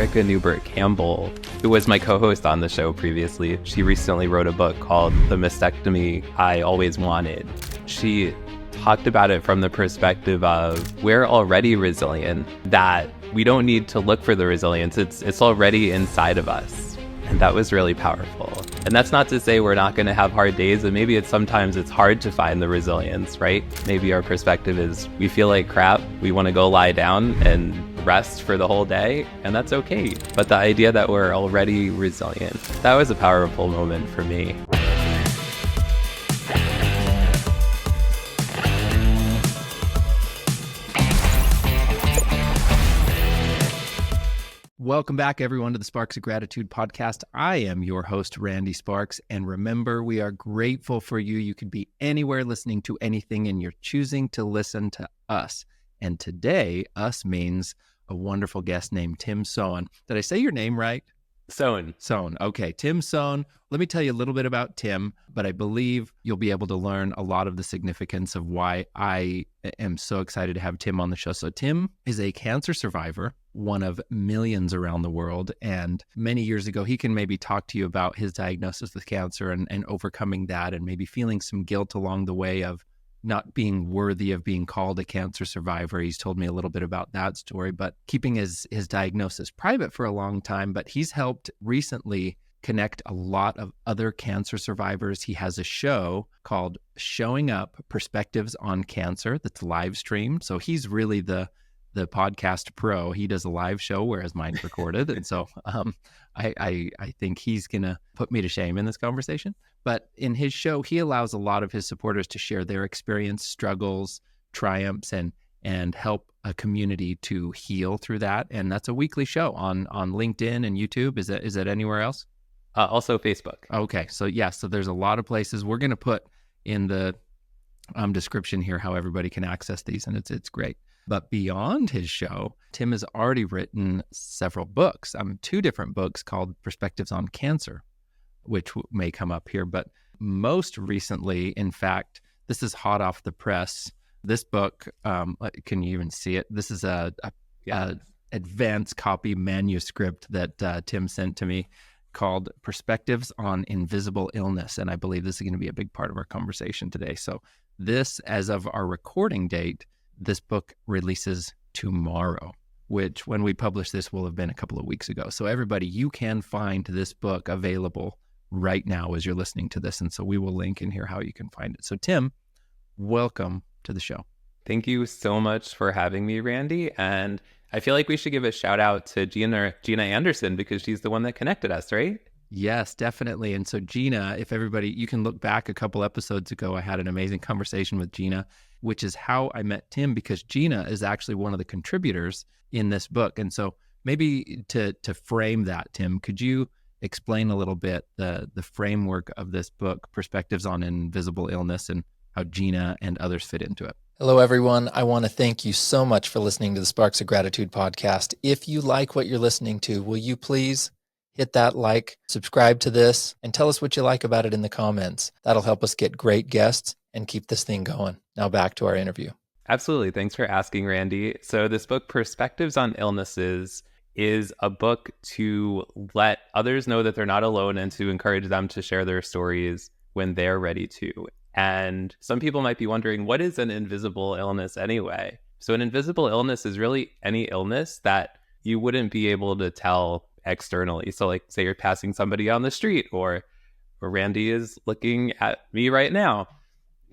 Erica Newbert-Campbell, who was my co-host on the show previously, she recently wrote a book called The Mastectomy I Always Wanted. She talked about it from the perspective of we're already resilient, that we don't need to look for the resilience. It's already inside of us. And that was really powerful. And that's not to say we're not going to have hard days, and maybe sometimes it's hard to find the resilience, right? Maybe our perspective is we feel like crap, we want to go lie down and rest for the whole day, and that's okay. But the idea that we're already resilient, that was a powerful moment for me. Welcome back, everyone, to the Sparks of Gratitude podcast. I am your host, Randy Sparks, and remember, we are grateful for you. You could be anywhere listening to anything, and you're choosing to listen to us. And today, us means a wonderful guest named Tim Sohn. Did I say your name right? Sohn. Sohn. Okay, Tim Sohn. Let me tell you a little bit about Tim, but I believe you'll be able to learn a lot of the significance of why I am so excited to have Tim on the show. So Tim is a cancer survivor, one of millions around the world. And many years ago, he can maybe talk to you about his diagnosis with cancer and overcoming that, and maybe feeling some guilt along the way of not being worthy of being called a cancer survivor. He's told me a little bit about that story, but keeping his diagnosis private for a long time. But he's helped recently connect a lot of other cancer survivors. He has a show called Showing Up: Perspectives on Cancer that's live streamed. So he's really the podcast pro. He does a live show, whereas mine's recorded. And so I think he's going to put me to shame in this conversation. But in his show, he allows a lot of his supporters to share their experience, struggles, triumphs, and help a community to heal through that. And that's a weekly show on LinkedIn and YouTube. Is that anywhere else? Also Facebook. Okay. So yeah, so there's a lot of places. We're going to put in the description here how everybody can access these, and it's great. But beyond his show, Tim has already written several books, 2 different books called Perspectives on Cancer, which may come up here. But most recently, in fact, this is hot off the press. This book, can you even see it? This is a advanced copy manuscript that Tim sent to me called Perspectives on Invisible Illness. And I believe this is going to be a big part of our conversation today. So this, as of our recording date, this book releases tomorrow, which when we publish this will have been a couple of weeks ago. So everybody, you can find this book available right now as you're listening to this. And so we will link in here how you can find it. So Tim, welcome to the show. Thank you so much for having me, Randy. And I feel like we should give a shout out to Gina Anderson, because she's the one that connected us, right? Yes, definitely. And so Gina, if everybody, you can look back a couple episodes ago, I had an amazing conversation with Gina, which is how I met Tim, because Gina is actually one of the contributors in this book. And so maybe to frame that, Tim, could you explain a little bit the framework of this book, Perspectives on Invisible Illness, and how Gina and others fit into it? Hello, everyone. I want to thank you so much for listening to the Sparks of Gratitude podcast. If you like what you're listening to, will you please hit that like, subscribe to this, and tell us what you like about it in the comments. That'll help us get great guests and keep this thing going. Now back to our interview. Absolutely. Thanks for asking, Randy. So this book, Perspectives on Illnesses, is a book to let others know that they're not alone and to encourage them to share their stories when they're ready to. And some people might be wondering, what is an invisible illness anyway? So an invisible illness is really any illness that you wouldn't be able to tell externally. So like, say you're passing somebody on the street, or Randy is looking at me right now.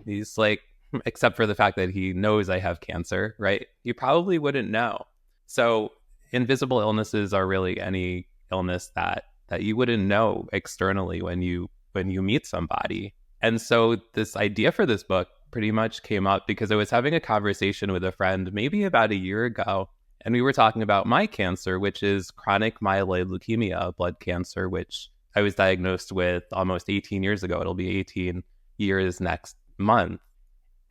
He's like, except for the fact that he knows I have cancer, right? You probably wouldn't know. So invisible illnesses are really any illness that you wouldn't know externally when you meet somebody. And so this idea for this book pretty much came up because I was having a conversation with a friend maybe about a year ago, and we were talking about my cancer, which is chronic myeloid leukemia, blood cancer, which I was diagnosed with almost 18 years ago. It'll be 18 years next month.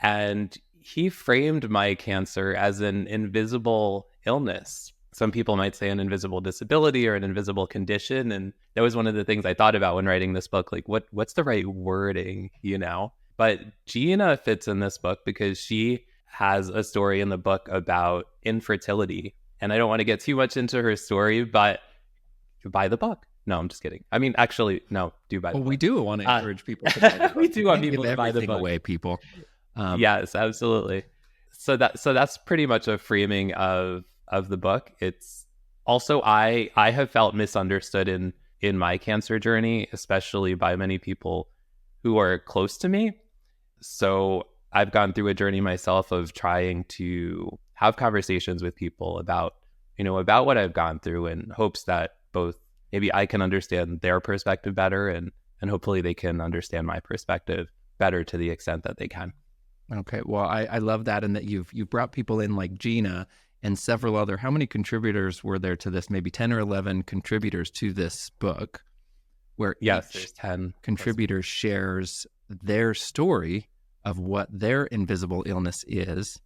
And he framed my cancer as an invisible illness. Some people might say an invisible disability or an invisible condition. And that was one of the things I thought about when writing this book, like what's the right wording, But Gina fits in this book because she has a story in the book about infertility. And I don't want to get too much into her story, but buy the book. No, I'm just kidding. I mean, actually, no, do buy the Well, book. we do want to encourage people to buy the book. We do want Can't people give to buy the everything book. away, people. Yes, absolutely. So that's pretty much a framing of the book. It's also, I have felt misunderstood in my cancer journey, especially by many people who are close to me. So I've gone through a journey myself of trying to have conversations with people about what I've gone through, in hopes that both maybe I can understand their perspective better, and hopefully they can understand my perspective better to the extent that they can. Okay. Well, I love that, and that you've brought people in like Gina and several other. How many contributors were there to this? Maybe 10 or 11 contributors to this book, where Yes, each there's 10 contributor shares their story of what their invisible illness is,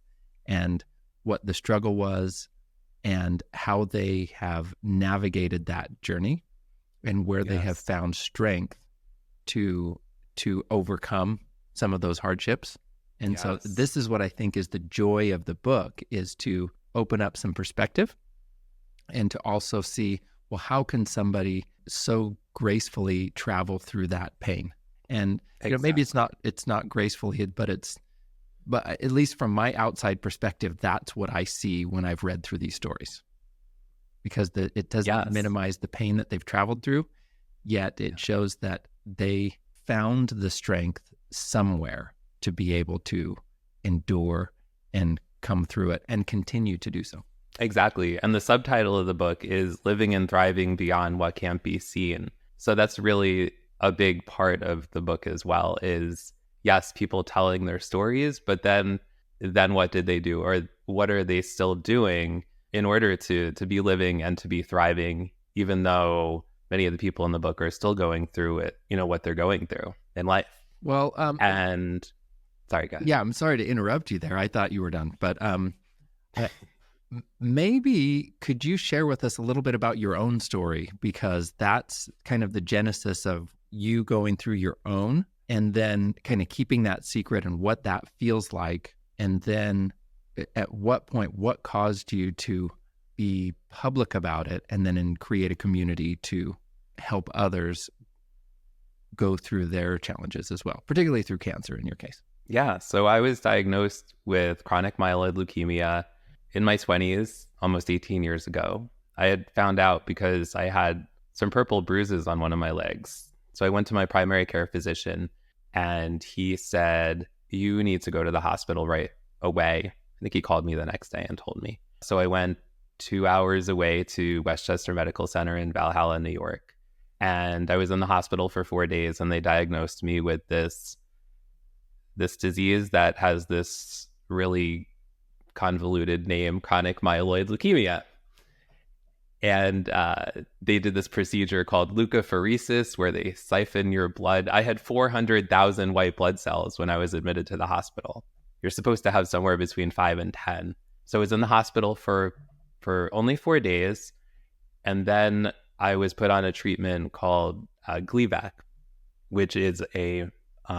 and what the struggle was, and how they have navigated that journey, and where they have Yes. found strength to overcome some of those hardships. And so Yes. this is what I think is the joy of the book, is to open up some perspective, and to also see, well, how can somebody so gracefully travel through that pain? And maybe it's not gracefully, but at least from my outside perspective, that's what I see when I've read through these stories, because it doesn't minimize the pain that they've traveled through, yet it shows that they found the strength somewhere to be able to endure and come through it and continue to do so. Exactly. And the subtitle of the book is Living and Thriving Beyond What Can't Be Seen. So that's really a big part of the book as well, is yes, people telling their stories, but then what did they do, or what are they still doing in order to be living and to be thriving, even though many of the people in the book are still going through it, what they're going through in life. Well, and sorry, guys. Yeah, I'm sorry to interrupt you there. I thought you were done, but maybe could you share with us a little bit about your own story, because that's kind of the genesis of you going through your own, and then kind of keeping that secret and what that feels like. And then at what point, what caused you to be public about it, and then create a community to help others go through their challenges as well, particularly through cancer in your case? Yeah. So I was diagnosed with chronic myeloid leukemia in my 20s, almost 18 years ago. I had found out because I had some purple bruises on one of my legs. So I went to my primary care physician, and he said, you need to go to the hospital right away. I think he called me the next day and told me. So I went 2 hours away to Westchester Medical Center in Valhalla, New York. And I was in the hospital for 4 days, and they diagnosed me with this disease that has this really convoluted name, chronic myeloid leukemia. And they did this procedure called leukapheresis, where they siphon your blood. I had 400,000 white blood cells when I was admitted to the hospital. You're supposed to have somewhere between 5 and 10. So I was in the hospital for only 4 days. And then I was put on a treatment called Gleevec, which is a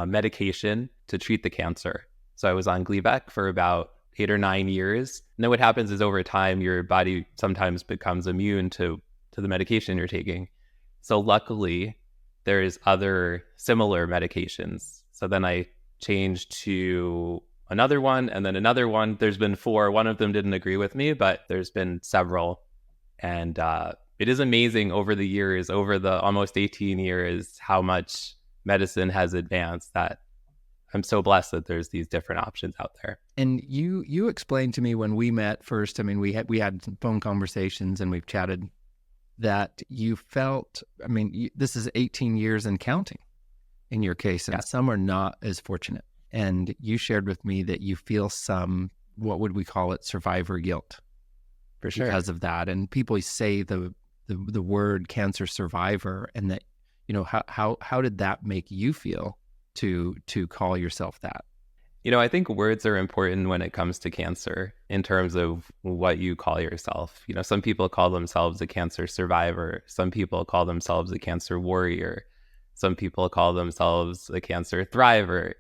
medication to treat the cancer. So I was on Gleevec for about 8 or 9 years. And then what happens is, over time, your body sometimes becomes immune to the medication you're taking. So luckily, there's other similar medications. So then I changed to another one, and then another one. There's been 4. One of them didn't agree with me, but there's been several. And it is amazing over the years, over the almost 18 years, how much medicine has advanced, that I'm so blessed that there's these different options out there. And you explained to me when we met first, I mean, we had some phone conversations and we've chatted, that you felt, I mean, this is 18 years and counting in your case, and some are not as fortunate. And you shared with me that you feel some, what would we call it, survivor guilt, For sure. because of that. And people say the word cancer survivor, and that, how did that make you feel to call yourself that? I think words are important when it comes to cancer, in terms of what you call yourself. Some people call themselves a cancer survivor. Some people call themselves a cancer warrior. Some people call themselves a cancer thriver.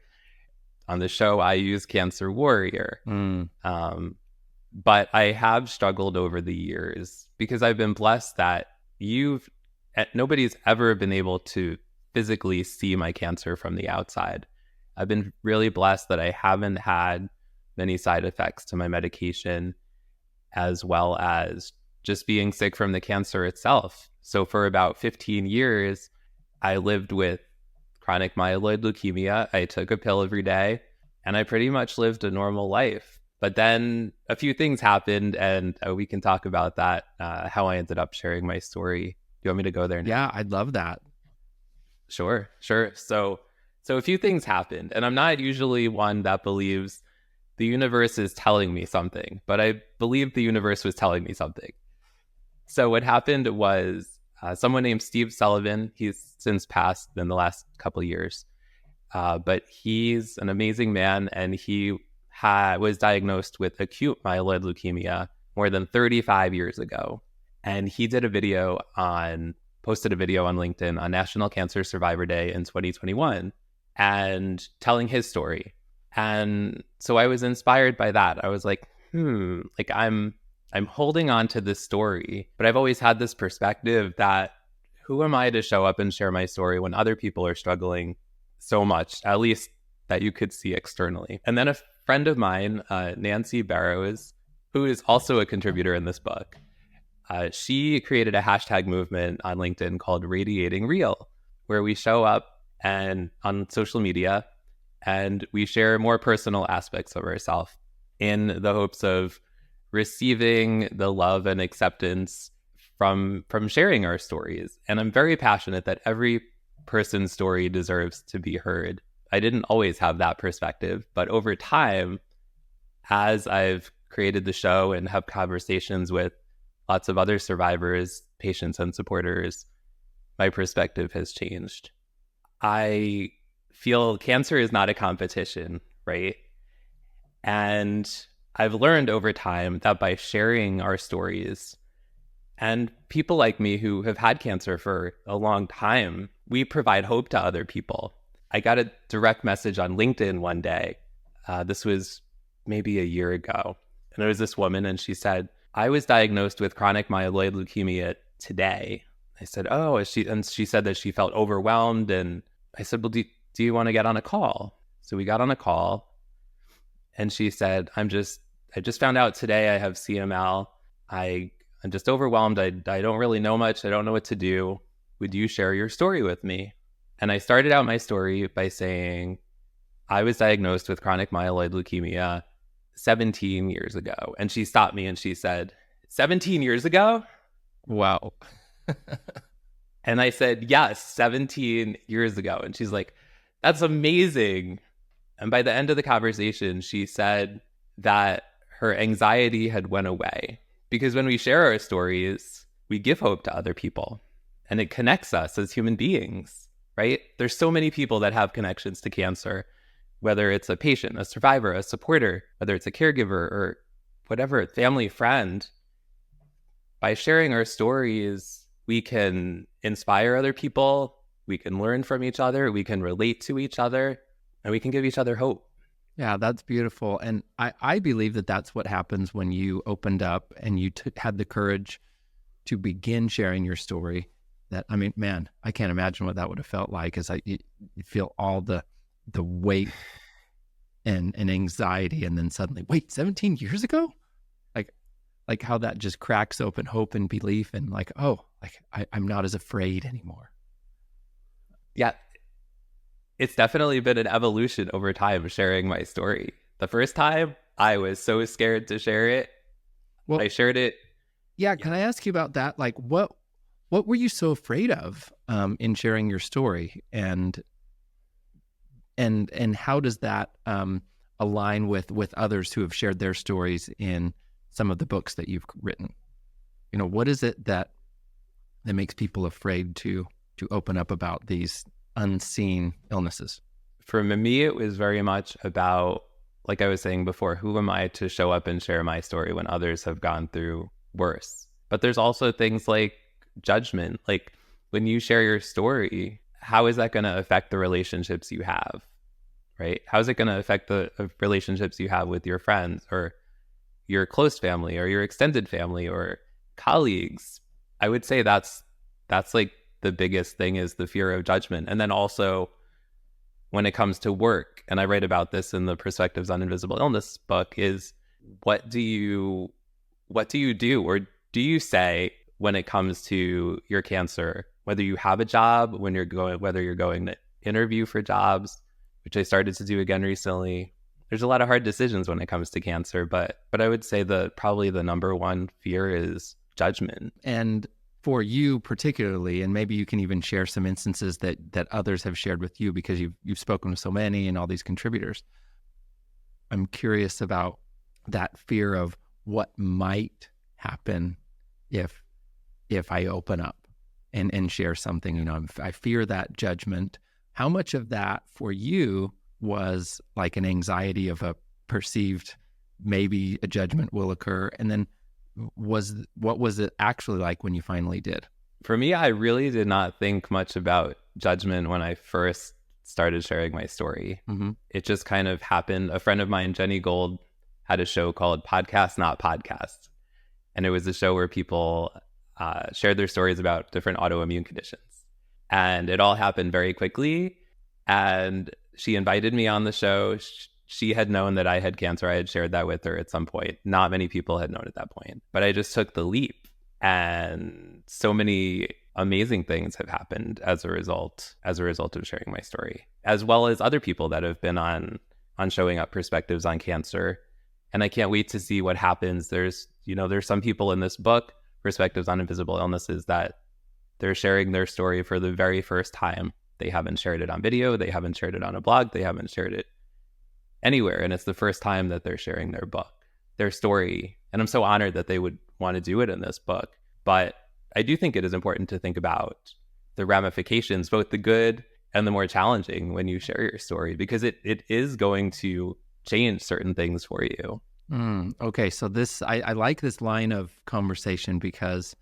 On the show, I use cancer warrior. But I have struggled over the years, because I've been blessed that you've nobody's ever been able to physically see my cancer from the outside. I've been really blessed that I haven't had many side effects to my medication, as well as just being sick from the cancer itself. So for about 15 years, I lived with chronic myeloid leukemia. I took a pill every day, and I pretty much lived a normal life. But then a few things happened, and we can talk about that, how I ended up sharing my story. Do you want me to go there now? Yeah, I'd love that. Sure. So a few things happened, and I'm not usually one that believes the universe is telling me something, but I believe the universe was telling me something. So what happened was someone named Steve Sullivan, he's since passed in the last couple of years, but he's an amazing man, and he was diagnosed with acute myeloid leukemia more than 35 years ago. And he posted a video on LinkedIn on National Cancer Survivor Day in 2021 and telling his story. And so I was inspired by that. I was like, like I'm holding on to this story, but I've always had this perspective that who am I to show up and share my story when other people are struggling so much, at least that you could see externally. And then a friend of mine, Nancy Barrows, who is also a contributor in this book, she created a hashtag movement on LinkedIn called Radiating Real, where we show up and on social media and we share more personal aspects of ourselves in the hopes of receiving the love and acceptance from sharing our stories. And I'm very passionate that every person's story deserves to be heard. I didn't always have that perspective, but over time, as I've created the show and have conversations with lots of other survivors, patients, and supporters, my perspective has changed. I feel cancer is not a competition, right? And I've learned over time that by sharing our stories, and people like me who have had cancer for a long time, we provide hope to other people. I got a direct message on LinkedIn one day. This was maybe a year ago. And there was this woman, and she said, I was diagnosed with chronic myeloid leukemia today. I said, oh, and she said that she felt overwhelmed. And I said, well, do you want to get on a call? So we got on a call, and she said, I just found out today I have CML. I'm just overwhelmed. I don't really know much. I don't know what to do. Would you share your story with me? And I started out my story by saying, I was diagnosed with chronic myeloid leukemia 17 years ago. And she stopped me and she said, 17 years ago? Wow. And I said, yes, 17 years ago. And she's like, that's amazing. And by the end of the conversation, she said that her anxiety had went away. Because when we share our stories, we give hope to other people. And it connects us as human beings, right? There's so many people that have connections to cancer, whether it's a patient, a survivor, a supporter, whether it's a caregiver or whatever, family, friend. By sharing our stories, we can inspire other people, we can learn from each other, we can relate to each other, and we can give each other hope. Yeah, that's beautiful. And I believe that that's what happens when you opened up and you had the courage to begin sharing your story. That, I mean, man, I can't imagine what that would have felt like, as you feel all the weight and anxiety, and then suddenly, wait, 17 years ago? Like how that just cracks open hope and belief, and like, oh, like I'm not as afraid anymore. Yeah, it's definitely been an evolution over time sharing my story. The first time, I was so scared to share it. Well, I shared it. Yeah, can I ask you about that? Like, what were you so afraid of in sharing your story, and how does that align with others who have shared their stories in some of the books that you've written? You know, what is it that makes people afraid to open up about these unseen illnesses? For me, it was very much about, like I was saying before, who am I to show up and share my story when others have gone through worse? But there's also things like judgment. Like when you share your story, how is that going to affect the relationships you have, right? How is it going to affect the relationships you have with your friends or your close family or your extended family or colleagues? I would say that's like the biggest thing is the fear of judgment. And then also when it comes to work, and I write about this in the Perspectives on Invisible Illness book, is what do you do, or do you say when it comes to your cancer, whether you have a job, whether you're going to interview for jobs, which I started to do again recently. There's a lot of hard decisions when it comes to cancer, but I would say probably the number one fear is judgment. And for you particularly, and maybe you can even share some instances that others have shared with you, because you've spoken with so many and all these contributors. I'm curious about that fear of what might happen if I open up and share something. I fear that judgment. How much of that for you was like an anxiety of a perceived, maybe a judgment will occur? And then what was it actually like when you finally did? For me, I really did not think much about judgment when I first started sharing my story. Mm-hmm. It just kind of happened. A friend of mine, Jenny Gold, had a show called Podcast Not Podcast. And it was a show where people shared their stories about different autoimmune conditions. And it all happened very quickly. And she invited me on the show. She had known that I had cancer. I had shared that with her at some point. Not many people had known at that point. But I just took the leap. And so many amazing things have happened as a result of sharing my story, as well as other people that have been on Showing Up Perspectives on Cancer. And I can't wait to see what happens. There's some people in this book, Perspectives on Invisible Illnesses, that they're sharing their story for the very first time. They haven't shared it on video. They haven't shared it on a blog. They haven't shared it anywhere. And it's the first time that they're sharing their story. And I'm so honored that they would want to do it in this book. But I do think it is important to think about the ramifications, both the good and the more challenging, when you share your story, because it is going to change certain things for you. Okay. So I like this line of conversation, because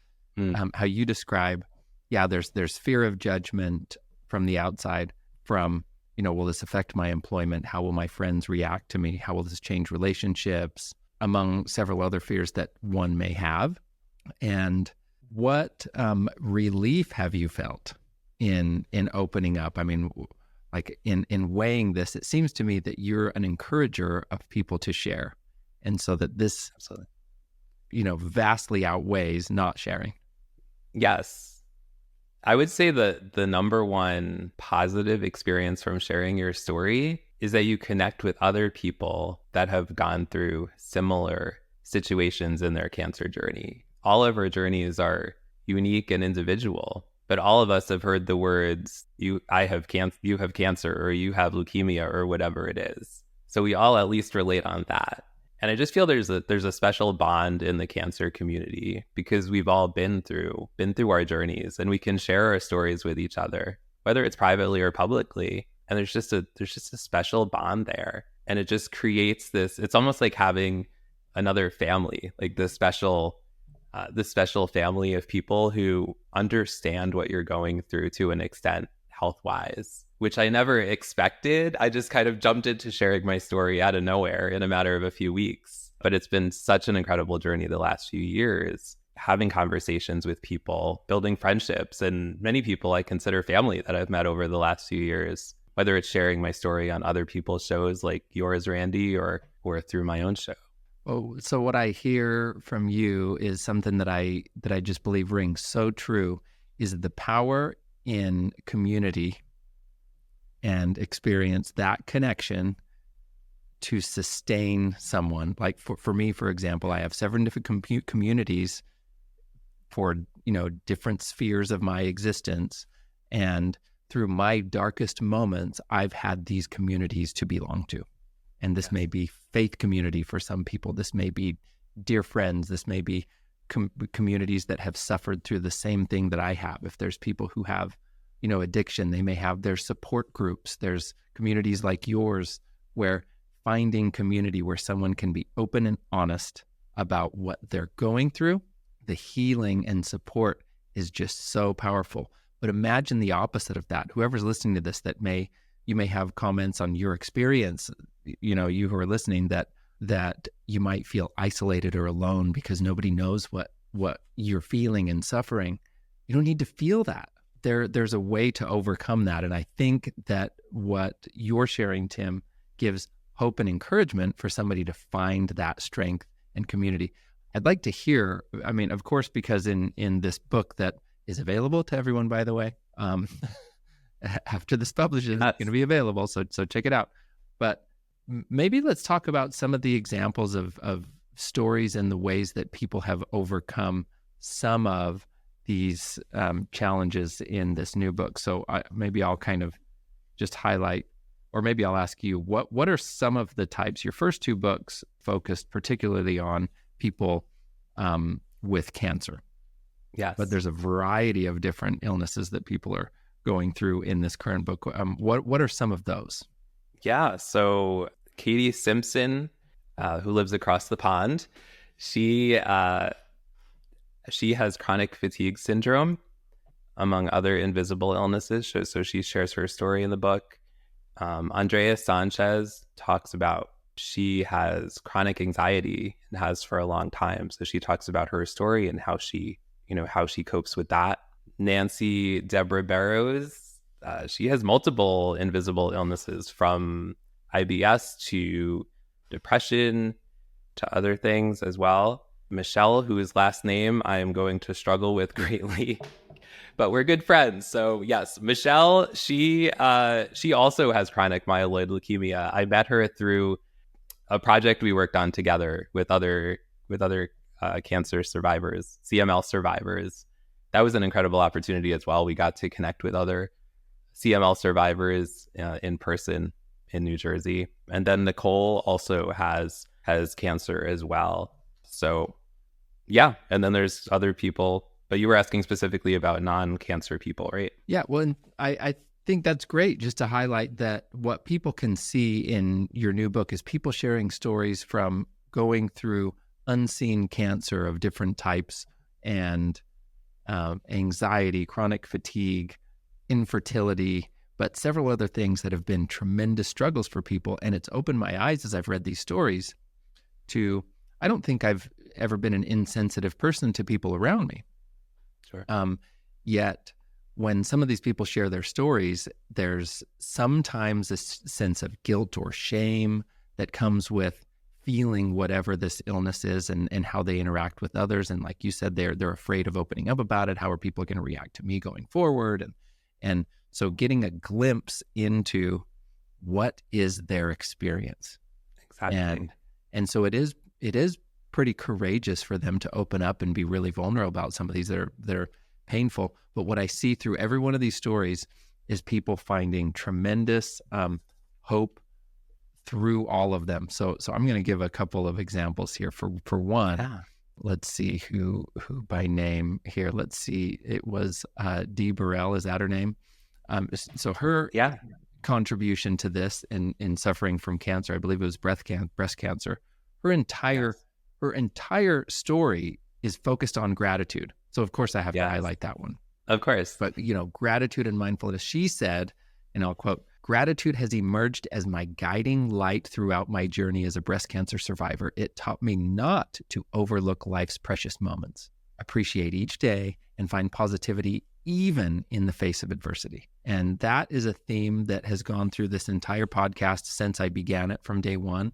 how you describe, there's fear of judgment from the outside, from, will this affect my employment? How will my friends react to me? How will this change relationships? Among several other fears that one may have. And what relief have you felt in opening up? I mean, like in weighing this, it seems to me that you're an encourager of people to share. And so that this, Absolutely, vastly outweighs not sharing. Yes. I would say that the number one positive experience from sharing your story is that you connect with other people that have gone through similar situations in their cancer journey. All of our journeys are unique and individual, but all of us have heard the words, you have cancer, or you have leukemia, or whatever it is. So we all at least relate on that. And I just feel there's a special bond in the cancer community, because we've all been through our journeys, and we can share our stories with each other, whether it's privately or publicly. And there's just a special bond there. And it just creates this, it's almost like having another family, like this special family of people who understand what you're going through to an extent, health-wise, which I never expected. I just kind of jumped into sharing my story out of nowhere in a matter of a few weeks. But it's been such an incredible journey the last few years, having conversations with people, building friendships, and many people I consider family that I've met over the last few years, whether it's sharing my story on other people's shows like yours, Randy, or through my own show. Oh, so what I hear from you is something that I just believe rings so true, is the power in community and experience that connection to sustain someone. Like for me, for example, I have 7 different communities for, different spheres of my existence. And through my darkest moments, I've had these communities to belong to. And this may be faith community for some people. This may be dear friends. This may be communities that have suffered through the same thing that I have. If there's people who have, addiction, they may have their support groups. There's communities like yours, where finding community where someone can be open and honest about what they're going through, the healing and support is just so powerful. But imagine the opposite of that. Whoever's listening to this, you may have comments on your experience, you who are listening, that you might feel isolated or alone because nobody knows what you're feeling and suffering. You don't need to feel that. there's a way to overcome that. And I think that what you're sharing, Tim, gives hope and encouragement for somebody to find that strength and community. I'd like to hear, I mean, of course, because in this book that is available to everyone, by the way, after this publishes, it's going to be available. So check it out. But maybe let's talk about some of the examples of stories and the ways that people have overcome some of these challenges in this new book. So maybe I'll kind of just highlight, or maybe I'll ask you, what are some of the types? Your first two books focused particularly on people with cancer. Yes. But there's a variety of different illnesses that people are going through in this current book. What are some of those? Yeah. So Katie Simpson, who lives across the pond, she has chronic fatigue syndrome, among other invisible illnesses. So she shares her story in the book. Andrea Sanchez talks about she has chronic anxiety and has for a long time. So she talks about her story and how she copes with that. Nancy Deborah Barrows, she has multiple invisible illnesses, from IBS to depression to other things as well. Michelle, whose last name I am going to struggle with greatly, but we're good friends. So yes, Michelle, she also has chronic myeloid leukemia. I met her through a project we worked on together with other cancer survivors, CML survivors. That was an incredible opportunity as well. We got to connect with other CML survivors in person in New Jersey. And then Nicole also has cancer as well. So yeah, and then there's other people, but you were asking specifically about non-cancer people, right? Yeah, well, and I think that's great, just to highlight that what people can see in your new book is people sharing stories from going through unseen cancer of different types, and anxiety, chronic fatigue, infertility, but several other things that have been tremendous struggles for people. And it's opened my eyes as I've read these stories to, I don't think I've ever been an insensitive person to people around me. Sure. Yet when some of these people share their stories, there's sometimes a sense of guilt or shame that comes with feeling whatever this illness is, and how they interact with others. And like you said, they're afraid of opening up about it. How are people going to react to me going forward? And so getting a glimpse into what is their experience. Exactly. And so it is pretty courageous for them to open up and be really vulnerable about some of these that are painful. But what I see through every one of these stories is people finding tremendous hope through all of them. So I'm going to give a couple of examples here. For one, Let's see who by name here. Let's see. It was Dee Burrell. Is that her name? So her contribution to this in suffering from cancer, I believe it was breast cancer. Her entire story is focused on gratitude. So of course I have to highlight that one. Of course. But gratitude and mindfulness. She said, and I'll quote, "Gratitude has emerged as my guiding light throughout my journey as a breast cancer survivor. It taught me not to overlook life's precious moments, appreciate each day, and find positivity even in the face of adversity." And that is a theme that has gone through this entire podcast since I began it from day one,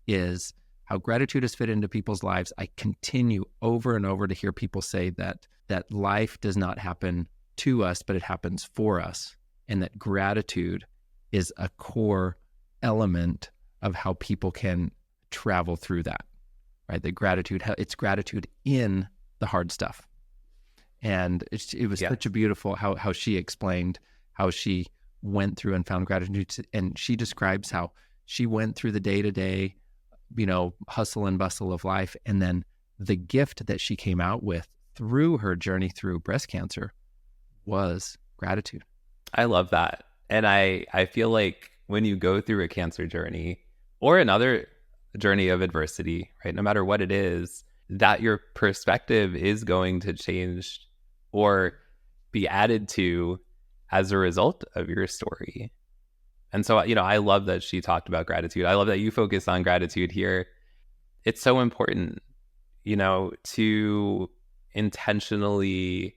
is how gratitude has fit into people's lives. I continue over and over to hear people say that life does not happen to us, but it happens for us. And that gratitude is a core element of how people can travel through that, right? It's gratitude in the hard stuff. And it was such a beautiful how she explained how she went through and found gratitude. And she describes how she went through the day-to-day, hustle and bustle of life. And then the gift that she came out with through her journey through breast cancer was gratitude. I love that. And I feel like when you go through a cancer journey or another journey of adversity, right, no matter what it is, that your perspective is going to change or be added to as a result of your story. And so, I love that she talked about gratitude. I love that you focus on gratitude here. It's so important, to intentionally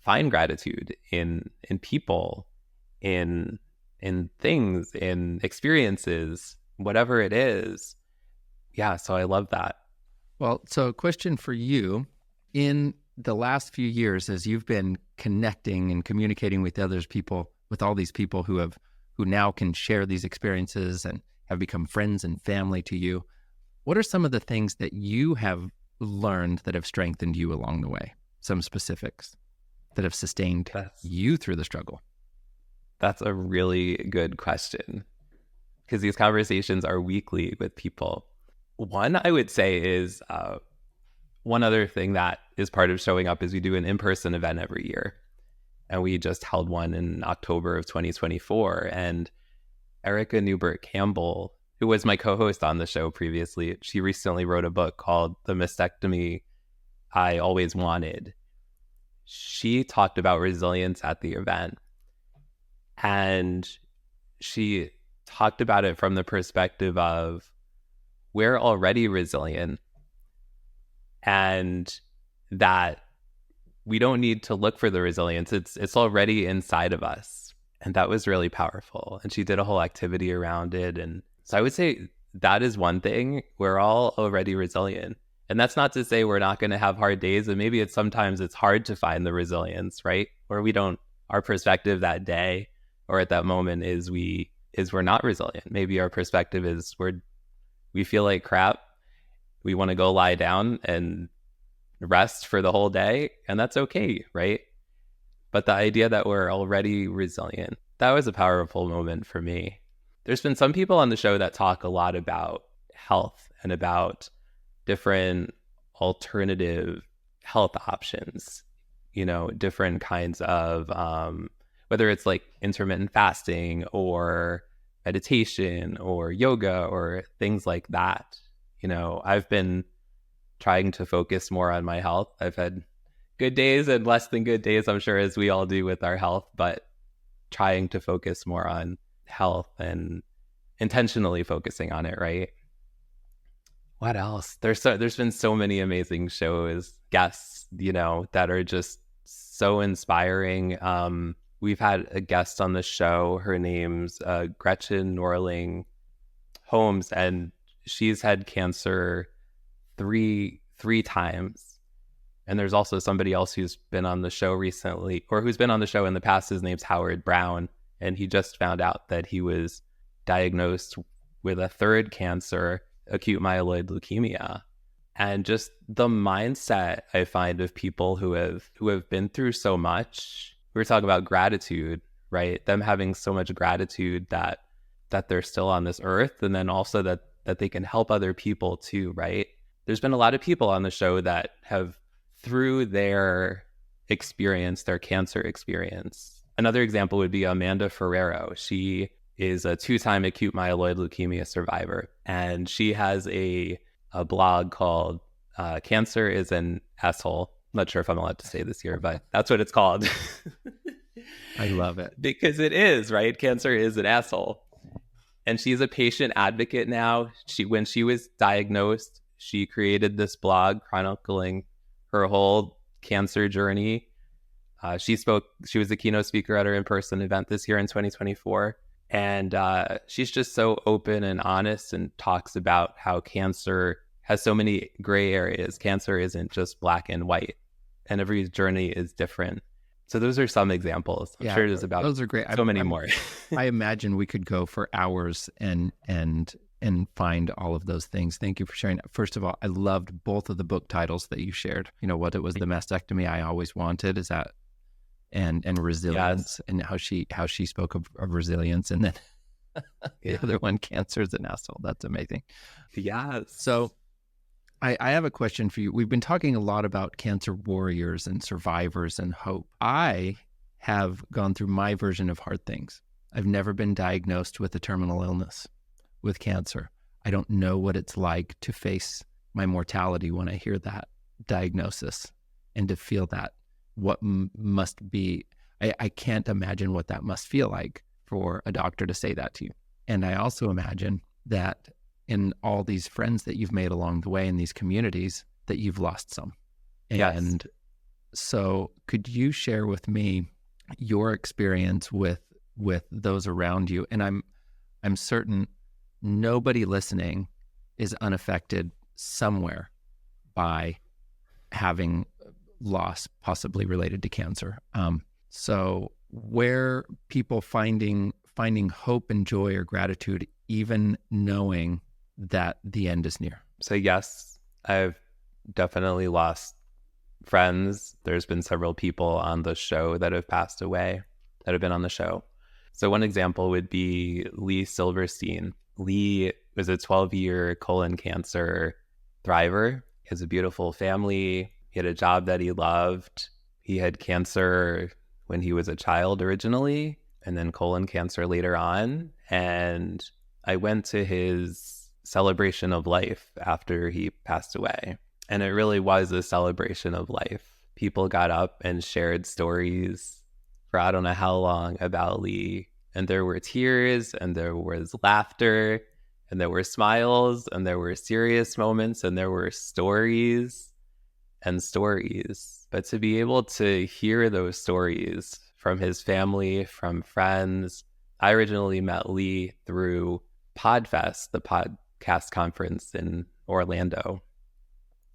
find gratitude in people, in things, in experiences, whatever it is. Yeah, so I love that. Well, so a question for you. In the last few years, as you've been connecting and communicating with with all these people who now can share these experiences and have become friends and family to you, what are some of the things that you have learned that have strengthened you along the way? Some specifics that have sustained you through the struggle? That's a really good question, because these conversations are weekly with people. One I would say is one other thing that is part of showing up is we do an in-person event every year. And we just held one in October of 2024. And Erica Newbert Campbell, who was my co-host on the show previously, she recently wrote a book called The Mastectomy I Always Wanted. She talked about resilience at the event. And she talked about it from the perspective of, we're already resilient, and that we don't need to look for the resilience. It's already inside of us. And that was really powerful. And she did a whole activity around it. And so I would say that is one thing. We're all already resilient. And that's not to say we're not going to have hard days. And maybe sometimes it's hard to find the resilience, right? Or our perspective that day or at that moment is we're not resilient. Maybe our perspective is we feel like crap. We want to go lie down and rest for the whole day, and that's okay, right? But the idea that we're already resilient, that was a powerful moment for me. There's been some people on the show that talk a lot about health and about different alternative health options, different kinds of, whether it's like intermittent fasting or meditation or yoga or things like that. I've been trying to focus more on my health. I've had good days and less than good days, I'm sure, as we all do with our health, but trying to focus more on health and intentionally focusing on it, right? What else? There's been so many amazing shows, guests, that are just so inspiring. We've had a guest on the show. Her name's Gretchen Norling Holmes, and she's had cancer three times. And there's also somebody else who's been on the show recently, or who's been on the show in the past. His name's Howard Brown, and he just found out that he was diagnosed with a third cancer, acute myeloid leukemia. And just the mindset I find of people who have been through so much. We were talking about gratitude, right? Them having so much gratitude that they're still on this earth, and then also that they can help other people too, right? There's been a lot of people on the show that have, through their experience, their cancer experience. Another example would be Amanda Ferrero. She is a 2-time acute myeloid leukemia survivor, and she has a blog called Cancer is an Asshole. I'm not sure if I'm allowed to say this here, but that's what it's called. I love it. Because it is, right? Cancer is an asshole. And she's a patient advocate now. When she was diagnosed, she created this blog chronicling her whole cancer journey. She was a keynote speaker at her in-person event this year in 2024. And she's just so open and honest and talks about how cancer has so many gray areas. Cancer isn't just black and white, and every journey is different. So those are some examples. I'm sure there's about those are great. Many more. I imagine we could go for hours and find all of those things. Thank you for sharing. First of all, I loved both of the book titles that you shared. What it was, The Mastectomy I Always Wanted, is that, and resilience, yes. And how she spoke of resilience, and then the other one, Cancer is an Asshole. That's amazing. Yes. So I have a question for you. We've been talking a lot about cancer warriors and survivors and hope. I have gone through my version of hard things. I've never been diagnosed with a terminal illness, with cancer. I don't know what it's like to face my mortality when I hear that diagnosis, and to feel that, what must be, I can't imagine what that must feel like for a doctor to say that to you. And I also imagine that in all these friends that you've made along the way in these communities, that you've lost some. Yes. And So could you share with me your experience with those around you? And I'm certain nobody listening is unaffected somewhere by having loss possibly related to cancer. So where people finding hope and joy or gratitude, even knowing that the end is near. So yes, I've definitely lost friends. There's been several people on the show that have passed away that have been on the show. So one example would be Lee Silverstein. Lee was a 12-year colon cancer thriver. He has a beautiful family. He had a job that he loved. He had cancer when he was a child originally, and then colon cancer later on. And I went to his celebration of life after he passed away. And it really was a celebration of life. People got up and shared stories for I don't know how long about Lee. And there were tears, and there was laughter, and there were smiles, and there were serious moments, and there were stories and stories. But to be able to hear those stories from his family, from friends, I originally met Lee through PodFest, the podcast conference in Orlando.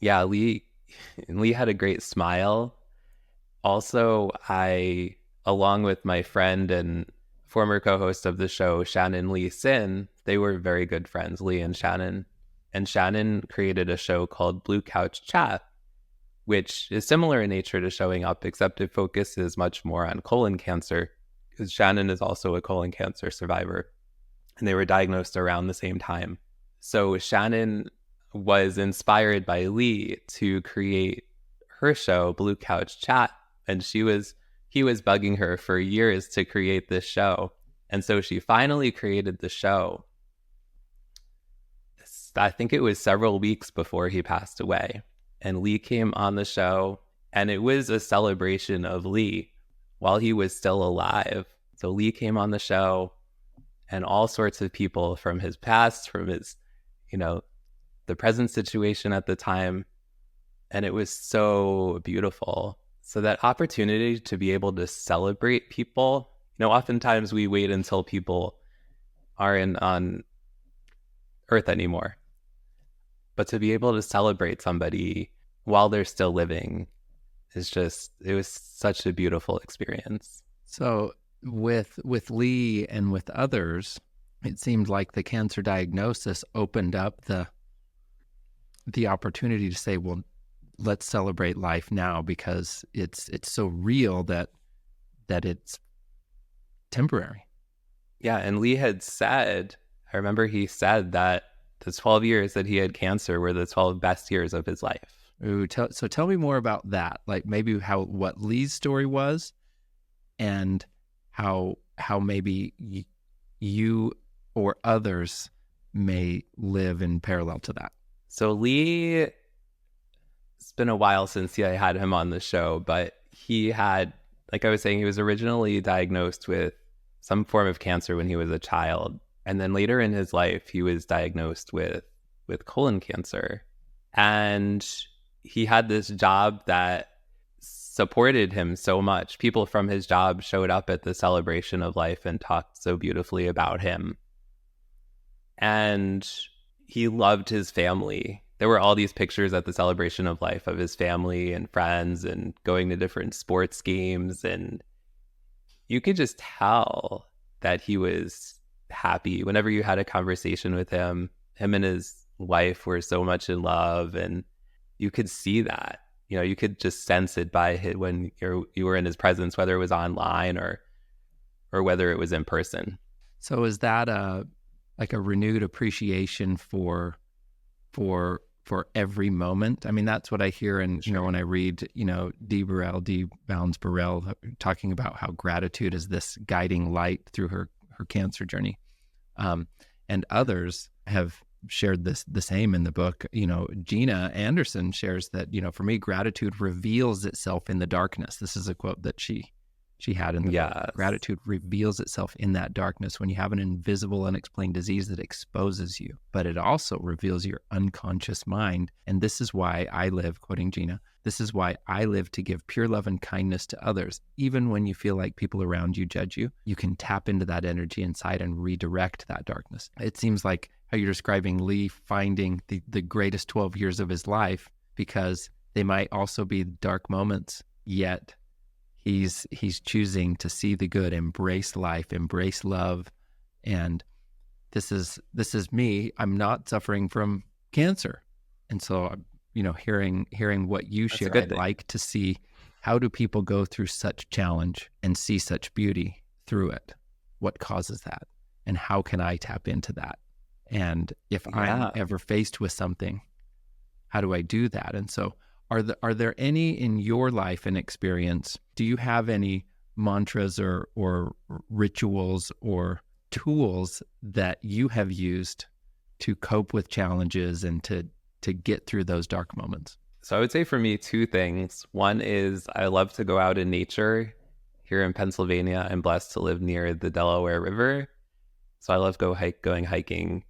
Yeah, Lee had a great smile. Also, I, along with my friend and former co-host of the show, Shannon Lee Sin, they were very good friends, Lee and Shannon. And Shannon created a show called Blue Couch Chat, which is similar in nature to Showing Up, except it focuses much more on colon cancer, because Shannon is also a colon cancer survivor, and they were diagnosed around the same time. So Shannon was inspired by Lee to create her show, Blue Couch Chat, and he was bugging her for years to create this show. And so she finally created the show. I think it was several weeks before he passed away. And Lee came on the show, and it was a celebration of Lee while he was still alive. So Lee came on the show, and all sorts of people from his past, from his, the present situation at the time. And it was so beautiful. So that opportunity to be able to celebrate people, oftentimes we wait until people aren't on earth anymore. But to be able to celebrate somebody while they're still living it was such a beautiful experience. So with Lee and with others, it seemed like the cancer diagnosis opened up the opportunity to say, well, let's celebrate life now, because it's so real that it's temporary. Yeah, and Lee had said, I remember he said that the 12 years that he had cancer were the 12 best years of his life. Ooh, so tell me more about that. Like maybe what Lee's story was, and how maybe you or others may live in parallel to that. So Lee, it's been a while since I had him on the show, but he had, like I was saying, he was originally diagnosed with some form of cancer when he was a child. And then later in his life, he was diagnosed with colon cancer. And he had this job that supported him so much. People from his job showed up at the celebration of life and talked so beautifully about him. And he loved his family. There were all these pictures at the celebration of life of his family and friends and going to different sports games. And you could just tell that he was happy. Whenever you had a conversation with him and his wife were so much in love, and you could see that. You could just sense it when you were in his presence, whether it was online or whether it was in person. So is that a renewed appreciation for every moment? I mean, that's what I hear, and Sure. when I read, D. Bounds Burrell talking about how gratitude is this guiding light through her cancer journey, and others have shared the same in the book. Gina Anderson shares that, for me, gratitude reveals itself in the darkness. This is a quote that she she had in the book. Yes. Gratitude reveals itself in that darkness when you have an invisible, unexplained disease that exposes you, but it also reveals your unconscious mind. And this is why I live, quoting Gina, this is why I live to give pure love and kindness to others. Even when you feel like people around you judge you, you can tap into that energy inside and redirect that darkness. It seems like how you're describing Lee finding the greatest 12 years of his life, because they might also be dark moments, yet he's choosing to see the good, embrace life, embrace love. And this is me. I'm not suffering from cancer. And so, hearing what you share, I'd like to see, how do people go through such challenge and see such beauty through it? What causes that? And how can I tap into that? And if I'm ever faced with something, how do I do that? And so are there any in your life and experience, do you have any mantras or rituals or tools that you have used to cope with challenges and to get through those dark moments? So I would say for me, two things. One is I love to go out in nature. Here in Pennsylvania, I'm blessed to live near the Delaware River. So I love going hiking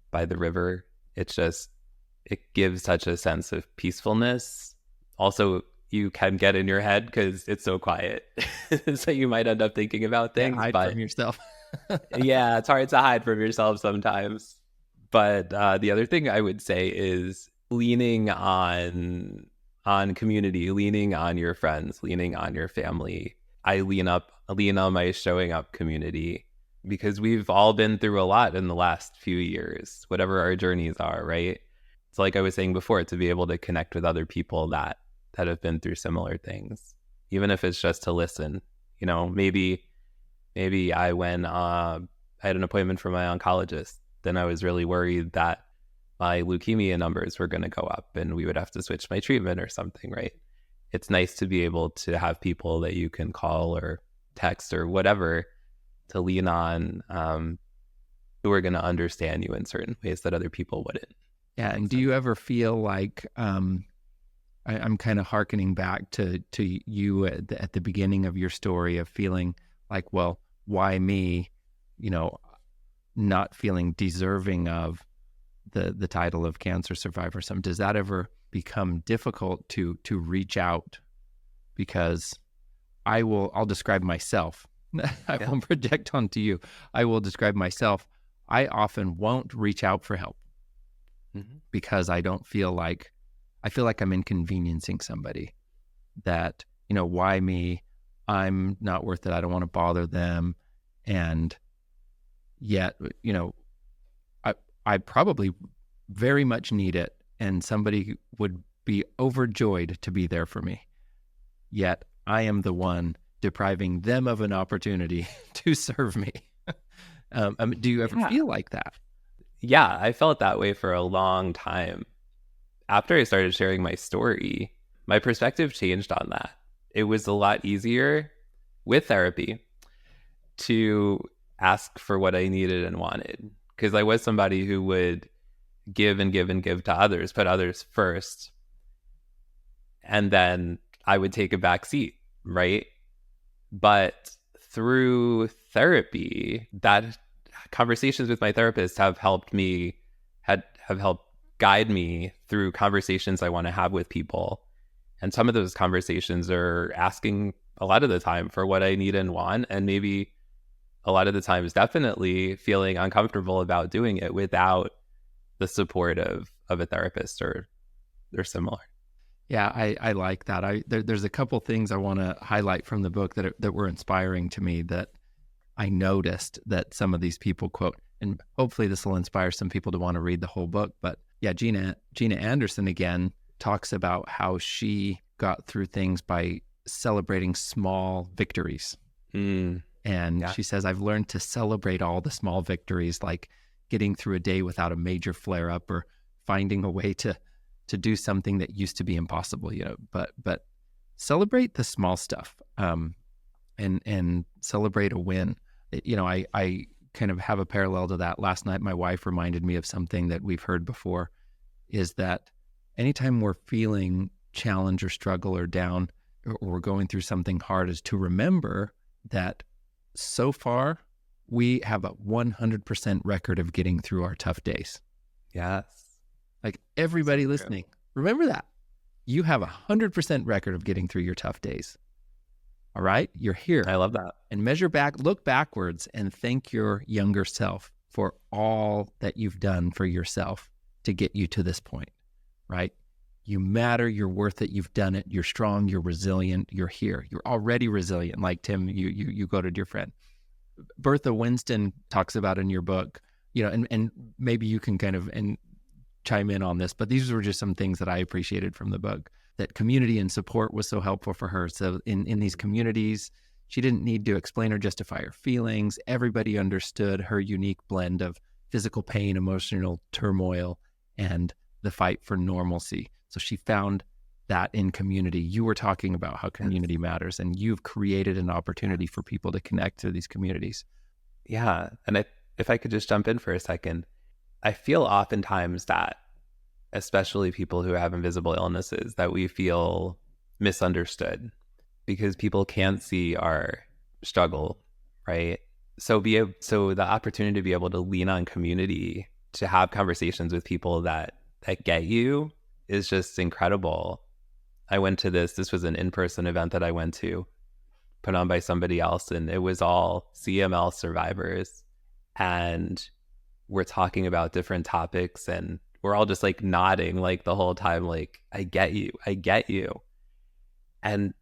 by the river. It gives such a sense of peacefulness. Also, you can get in your head because it's so quiet. So you might end up thinking about things. Hide from yourself. Yeah, it's hard to hide from yourself sometimes. But the other thing I would say is leaning on community, leaning on your friends, leaning on your family. I lean on my showing up community, because we've all been through a lot in the last few years, whatever our journeys are, right? So like I was saying before, to be able to connect with other people that have been through similar things, even if it's just to listen. Maybe I had an appointment for my oncologist, then I was really worried that my leukemia numbers were going to go up and we would have to switch my treatment or something, right? It's nice to be able to have people that you can call or text or whatever to lean on, who are going to understand you in certain ways that other people wouldn't. Yeah. And do you ever feel like, I'm kind of hearkening back to you at the beginning of your story of feeling like, well, why me? Not feeling deserving of the title of cancer survivor. Does that ever become difficult to reach out? Because I'll describe myself. I won't project onto you. I will describe myself. I often won't reach out for help because I feel like I'm inconveniencing somebody. That, why me? I'm not worth it. I don't want to bother them. And yet, I probably very much need it, and somebody would be overjoyed to be there for me. Yet I am the one depriving them of an opportunity to serve me. Do you ever feel like that? Yeah, I felt that way for a long time. After I started sharing my story, my perspective changed on that. It was a lot easier with therapy to ask for what I needed and wanted, because I was somebody who would give and give and give to others, put others first, and then I would take a back seat, right? But through therapy, that conversations with my therapist have helped guide me through conversations I want to have with people. And some of those conversations are asking a lot of the time for what I need and want, and maybe a lot of the times definitely feeling uncomfortable about doing it without the support of a therapist or similar. Yeah, I like that. There's a couple things I want to highlight from the book that were inspiring to me, that I noticed that some of these people quote, and hopefully this will inspire some people to want to read the whole book. But yeah, Gina Anderson again talks about how she got through things by celebrating small victories. And she says, I've learned to celebrate all the small victories, like getting through a day without a major flare up, or finding a way to do something that used to be impossible, but celebrate the small stuff, and celebrate a win. I kind of have a parallel to that. Last night, my wife reminded me of something that we've heard before, is that anytime we're feeling challenge or struggle or down, or going through something hard is to remember that so far we have a 100% record of getting through our tough days. Yes. Like everybody So true. listening, remember that. You have a 100% record of getting through your tough days. All right? You're here. I love that. And measure back, look backwards and thank your younger self for all that you've done for yourself to get you to this point, right? You matter, you're worth it, you've done it, you're strong, you're resilient, you're here. You're already resilient, like Tim, you quoted your friend. Bertha Winston talks about in your book, and maybe you can kind of chime in on this, but these were just some things that I appreciated from the book, that community and support was so helpful for her. So in these communities, she didn't need to explain or justify her feelings. Everybody understood her unique blend of physical pain, emotional turmoil, and the fight for normalcy. So she found that in community. You were talking about how community matters, and you've created an opportunity for people to connect to these communities. Yeah. And if I could just jump in for a second, I feel oftentimes that, especially people who have invisible illnesses, that we feel misunderstood because people can't see our struggle, right? So the opportunity to be able to lean on community, to have conversations with people that get you, is just incredible. I went to this was an in-person event that I went to, put on by somebody else, and it was all CML survivors. And we're talking about different topics, and we're all just like nodding like the whole time, like, I get you. And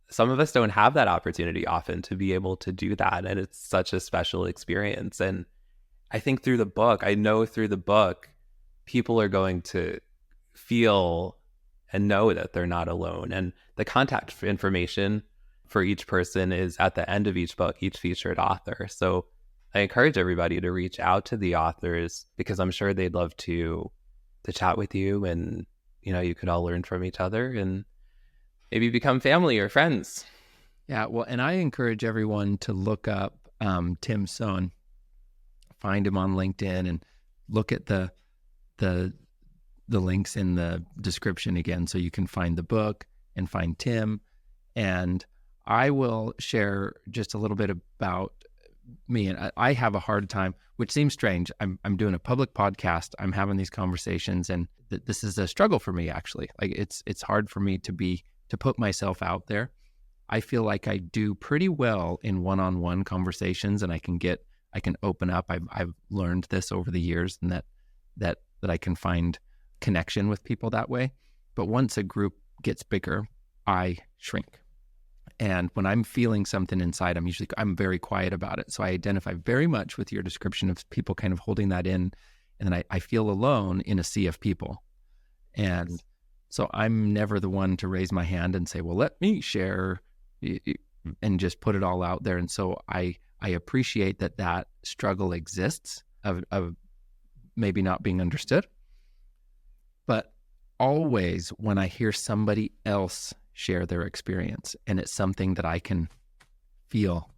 some of us don't have that opportunity often to be able to do that. And it's such a special experience. And I think through the book, people are going to feel and know that they're not alone. And the contact information for each person is at the end of each book, each featured author. So I encourage everybody to reach out to the authors, because I'm sure they'd love to chat with you, and you could all learn from each other and maybe become family or friends. Yeah, well, and I encourage everyone to look up Tim Sohn, find him on LinkedIn, and look at the links in the description again, so you can find the book and find Tim. And I will share just a little bit about me. And I have a hard time, which seems strange. I'm doing a public podcast. I'm having these conversations, and this is a struggle for me, actually. Like it's hard for me to put myself out there. I feel like I do pretty well in one-on-one conversations, and I can open up. I've learned this over the years, and that I can find connection with people that way. But once a group gets bigger, I shrink. And when I'm feeling something inside, I'm very quiet about it. So I identify very much with your description of people kind of holding that in. And then I feel alone in a sea of people. And so I'm never the one to raise my hand and say, well, let me share, and just put it all out there. And so I appreciate that struggle exists of maybe not being understood. But always when I hear somebody else share their experience, and it's something that I can feel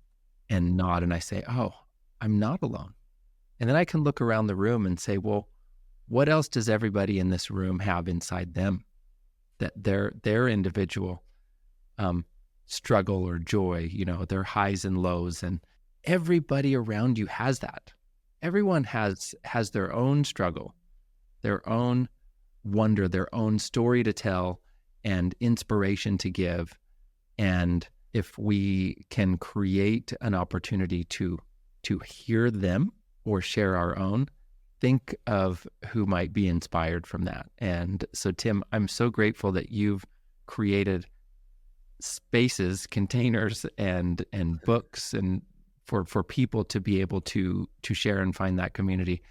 and nod, and I say, oh, I'm not alone. And then I can look around the room and say, well, what else does everybody in this room have inside them, that their individual struggle or joy, their highs and lows, and everybody around you has that. Everyone has their own struggle, their own wonder, their own story to tell, and inspiration to give. And if we can create an opportunity to hear them or share our own, think of who might be inspired from that. And so, Tim, I'm so grateful that you've created spaces, containers, and books, and for people to be able to share and find that community.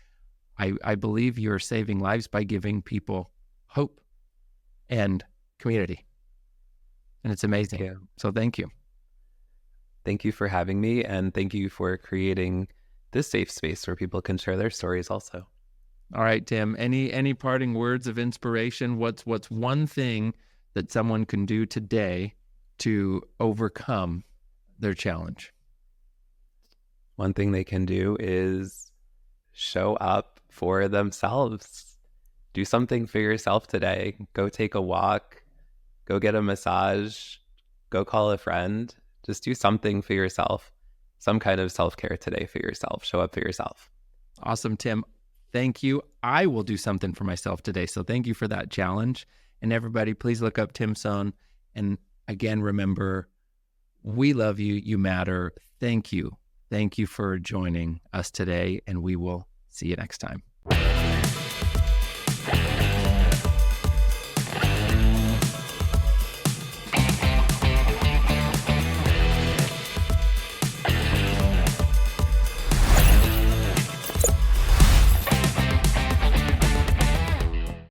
I believe you're saving lives by giving people hope and community. And it's amazing. Yeah. So thank you. Thank you for having me, and thank you for creating this safe space where people can share their stories also. All right, Tim, any parting words of inspiration? What's one thing that someone can do today to overcome their challenge? One thing they can do is show up for themselves. Do something for yourself today. Go take a walk. go get a massage, go call a friend. Just do something for yourself, some kind of self-care today for yourself. Show up for yourself. Awesome, Tim. Thank you. I will do something for myself today. So thank you for that challenge. And everybody, please look up Tim Sohn. And again, remember, we love you. You matter. Thank you. Thank you for joining us today. And we will see you next time.